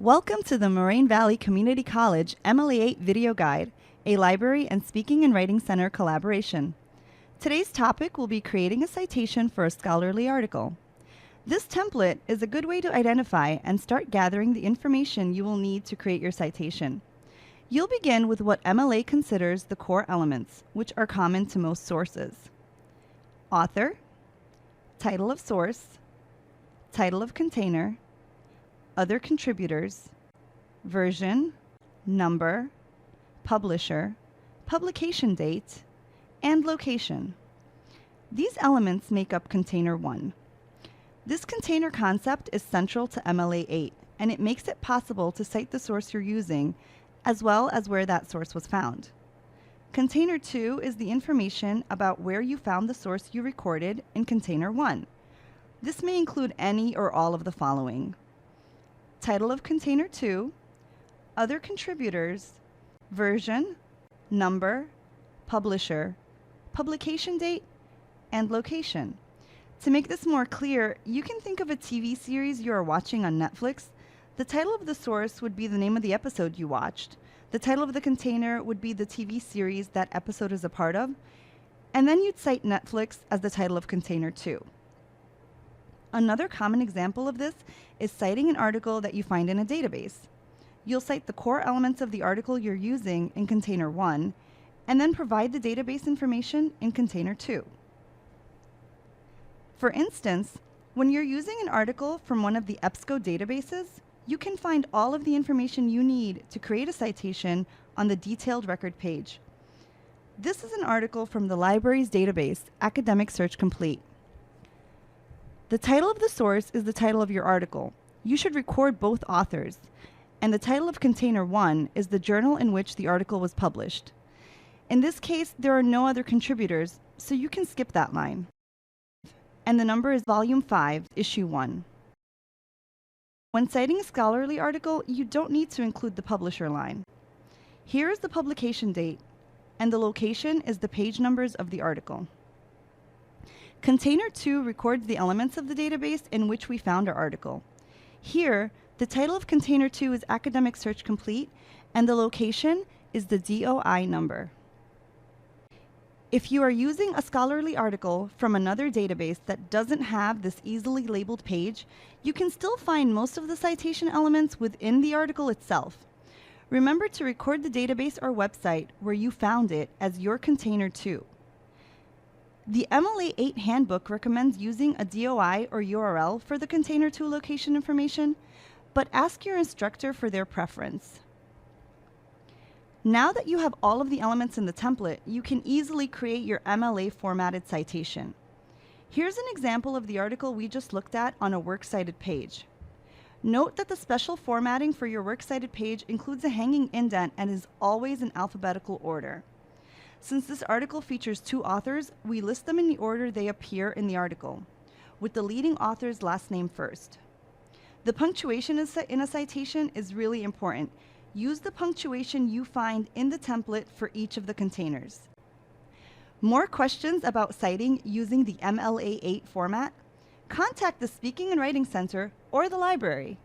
Welcome to the Moraine Valley Community College MLA 8 Video Guide, a library and speaking and writing center collaboration. Today's topic will be creating a citation for a scholarly article. This template is a good way to identify and start gathering the information you will need to create your citation. You'll begin with what MLA considers the core elements, which are common to most sources. Author, title of source, title of container, other contributors, version, number, publisher, publication date, and location. These elements make up Container 1. This container concept is central to MLA 8, and it makes it possible to cite the source you're using, as well as where that source was found. Container 2 is the information about where you found the source you recorded in Container 1. This may include any or all of the following: title of Container 2, other contributors, version, number, publisher, publication date, and location. To make this more clear, you can think of a TV series you are watching on Netflix. The title of the source would be the name of the episode you watched. The title of the container would be the TV series that episode is a part of. And then you'd cite Netflix as the title of Container 2. Another common example of this is citing an article that you find in a database. You'll cite the core elements of the article you're using in Container 1, and then provide the database information in Container 2. For instance, when you're using an article from one of the EBSCO databases, you can find all of the information you need to create a citation on the detailed record page. This is an article from the library's database, Academic Search Complete. The title of the source is the title of your article. You should record both authors. And the title of Container 1 is the journal in which the article was published. In this case, there are no other contributors, so you can skip that line. And the number is Volume 5, Issue 1. When citing a scholarly article, you don't need to include the publisher line. Here is the publication date, and the location is the page numbers of the article. Container 2 records the elements of the database in which we found our article. Here, the title of Container 2 is Academic Search Complete, and the location is the DOI number. If you are using a scholarly article from another database that doesn't have this easily labeled page, you can still find most of the citation elements within the article itself. Remember to record the database or website where you found it as your Container 2. The MLA 8 Handbook recommends using a DOI or URL for the Container 2 location information, but ask your instructor for their preference. Now that you have all of the elements in the template, you can easily create your MLA formatted citation. Here's an example of the article we just looked at on a works cited page. Note that the special formatting for your works cited page includes a hanging indent and is always in alphabetical order. Since this article features two authors, we list them in the order they appear in the article, with the leading author's last name first. The punctuation in a citation is really important. Use the punctuation you find in the template for each of the containers. More questions about citing using the MLA 8 format? Contact the Speaking and Writing Center or the library.